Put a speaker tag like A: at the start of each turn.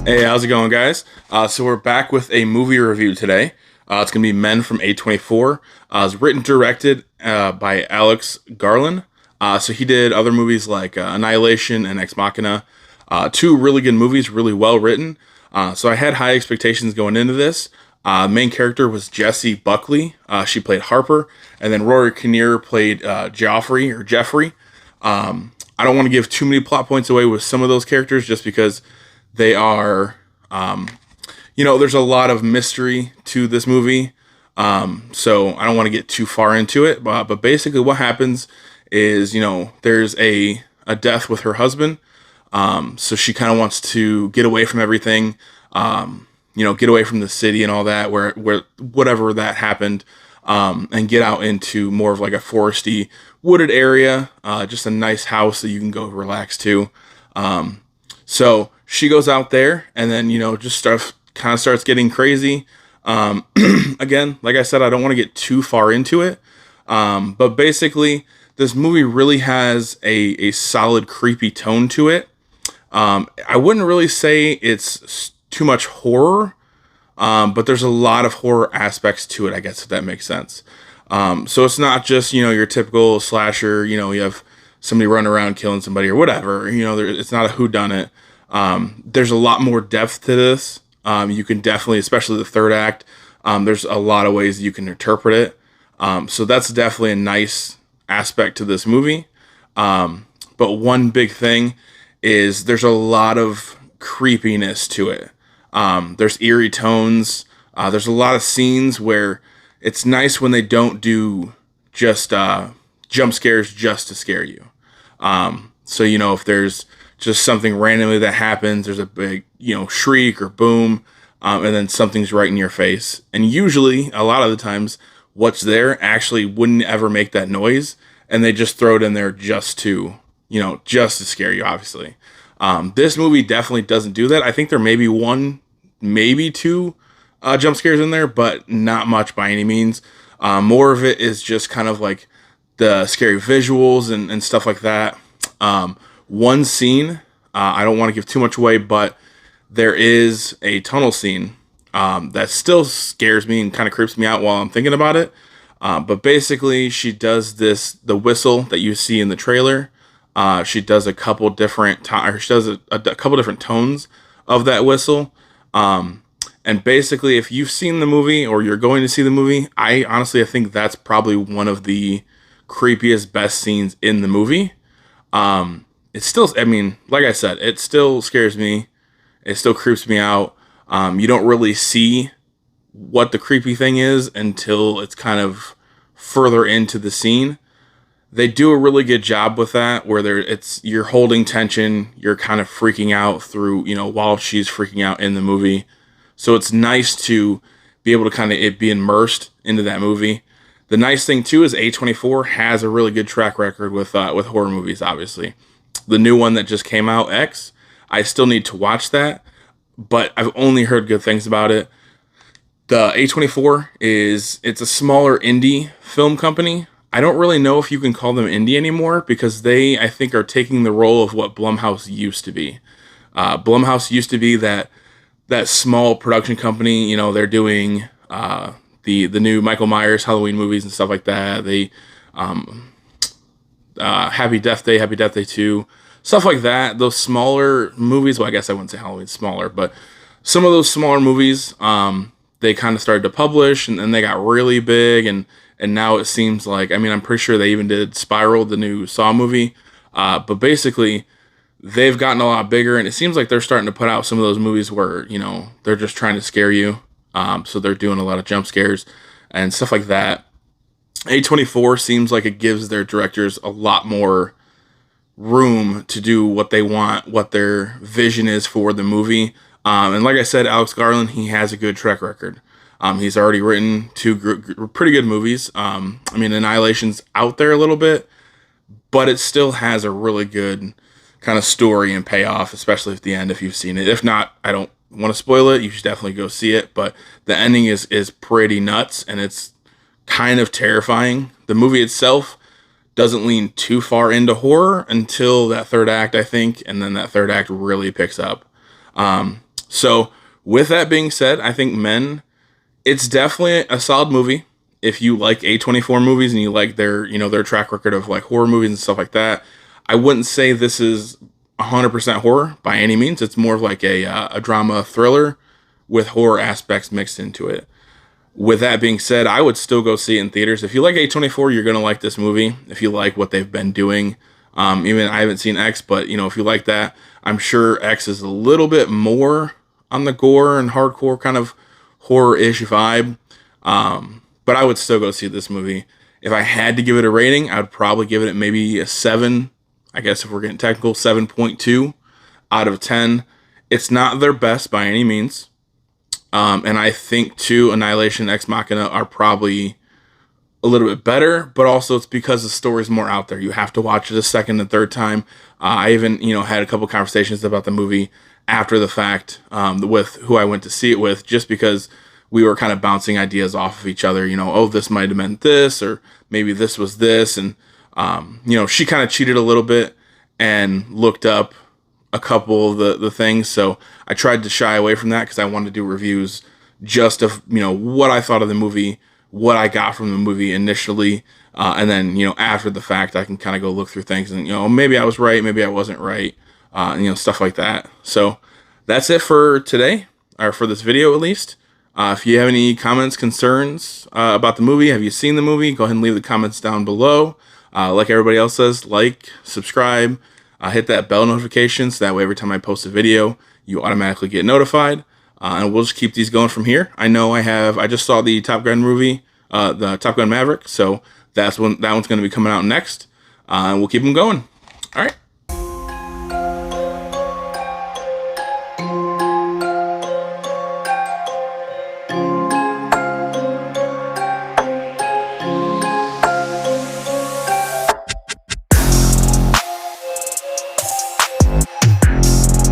A: Hey, how's it going, guys? So we're back with a movie review today. It's going to be Men from A24. It's written directed by Alex Garland. So he did other movies like Annihilation and Ex Machina. Two really good movies, really well written. So I had high expectations going into this. Main character was Jessie Buckley. She played Harper, and then Rory Kinnear played Joffrey or Jeffrey. I don't want to give too many plot points away with some of those characters just because they are, there's a lot of mystery to this movie. So I don't want to get too far into it. But basically, what happens is, there's a death with her husband. So she kind of wants to get away from everything, get away from the city and all that, where whatever that happened, and get out into more of like a foresty, wooded area, just a nice house that you can go relax to. So she goes out there, and then just starts getting crazy. Again, like I said, I don't want to get too far into it, but basically, this movie really has a solid creepy tone to it. I wouldn't really say it's too much horror, but there's a lot of horror aspects to it, I guess, if that makes sense. So it's not just, your typical slasher, you have somebody running around killing somebody or whatever, it's not a whodunit. There's a lot more depth to this. You can definitely, especially the third act, there's a lot of ways you can interpret it. So that's definitely a nice aspect to this movie. But one big thing is there's a lot of creepiness to it. There's eerie tones. There's a lot of scenes where it's nice when they don't do just jump scares just to scare you. So if there's just something randomly that happens, there's a big shriek or boom, and then something's right in your face. And usually, a lot of the times, what's there actually wouldn't ever make that noise, and they just throw it in there just to scare you. Obviously, this movie definitely doesn't do that. I think there may be one, maybe two jump scares in there, but not much by any means. More of it is just kind of like the scary visuals and stuff like that. One scene, I don't want to give too much away, but there is a tunnel scene that still scares me and kind of creeps me out while I'm thinking about it. But basically, she does the whistle that you see in the trailer. She does a couple different she does a couple different tones of that whistle. And basically, if you've seen the movie or you're going to see the movie, I think that's probably one of the creepiest, best scenes in the movie. It's still, like I said, it still scares me. It still creeps me out. You don't really see what the creepy thing is until it's kind of further into the scene. They do a really good job with that, where you're holding tension, you're kind of freaking out through, while she's freaking out in the movie. So it's nice to be able to kind of be immersed into that movie. The nice thing too is A24 has a really good track record with horror movies. Obviously, the new one that just came out, X, I still need to watch that, but I've only heard good things about it. The A24 it's a smaller indie film company. I don't really know if you can call them indie anymore because they, I think, are taking the role of what Blumhouse used to be. Blumhouse used to be that small production company. They're doing the new Michael Myers Halloween movies and stuff like that. They Happy Death Day, Happy Death Day 2, stuff like that. Those smaller movies, well, I guess I wouldn't say Halloween's smaller, but some of those smaller movies, they kind of started to publish, and then they got really big, and now it seems like, I'm pretty sure they even did Spiral, the new Saw movie, but basically, they've gotten a lot bigger, and it seems like they're starting to put out some of those movies where, they're just trying to scare you, so they're doing a lot of jump scares and stuff like that. A24 seems like it gives their directors a lot more room to do what they want, what their vision is for the movie. And like I said, Alex Garland, he has a good track record. He's already written two pretty good movies. Annihilation's out there a little bit, but it still has a really good kind of story and payoff, especially at the end if you've seen it. If not, I don't want to spoil it. You should definitely go see it. But the ending is pretty nuts, and it's kind of terrifying. The movie itself doesn't lean too far into horror until that third act, I think, and then that third act really picks up. So with that being said, I think Men, it's definitely a solid movie. If you like A24 movies and you like their track record of like horror movies and stuff like that, I wouldn't say this is 100% horror by any means. It's more of like a drama thriller with horror aspects mixed into it. With that being said, I would still go see it in theaters. If you like A24, you're gonna like this movie. If you like what they've been doing, even I haven't seen X, but if you like that, I'm sure X is a little bit more on the gore and hardcore kind of horror-ish vibe. But I would still go see this movie. If I had to give it a rating, I would probably give it maybe a 7. I guess if we're getting technical, 7.2 out of 10. It's not their best by any means. And I think too, Annihilation and Ex Machina are probably a little bit better, but also it's because the story's more out there. You have to watch it a second and third time. I even, had a couple conversations about the movie after the fact with who I went to see it with, just because we were kind of bouncing ideas off of each other. Oh, this might have meant this, or maybe this was this. And, she kind of cheated a little bit and looked up a couple of the things. So I tried to shy away from that because I wanted to do reviews just of, what I thought of the movie, what I got from the movie initially. And then, after the fact, I can kind of go look through things and, maybe I was right, maybe I wasn't right, stuff like that. So that's it for today, or for this video at least. If you have any comments, concerns about the movie, have you seen the movie, go ahead and leave the comments down below. Like everybody else says, like, subscribe, hit that bell notification so that way every time I post a video, you automatically get notified. And we'll just keep these going from here. I know I just saw the Top Gun movie, the Top Gun Maverick, so that one's going to be coming out next. And we'll keep them going. All right.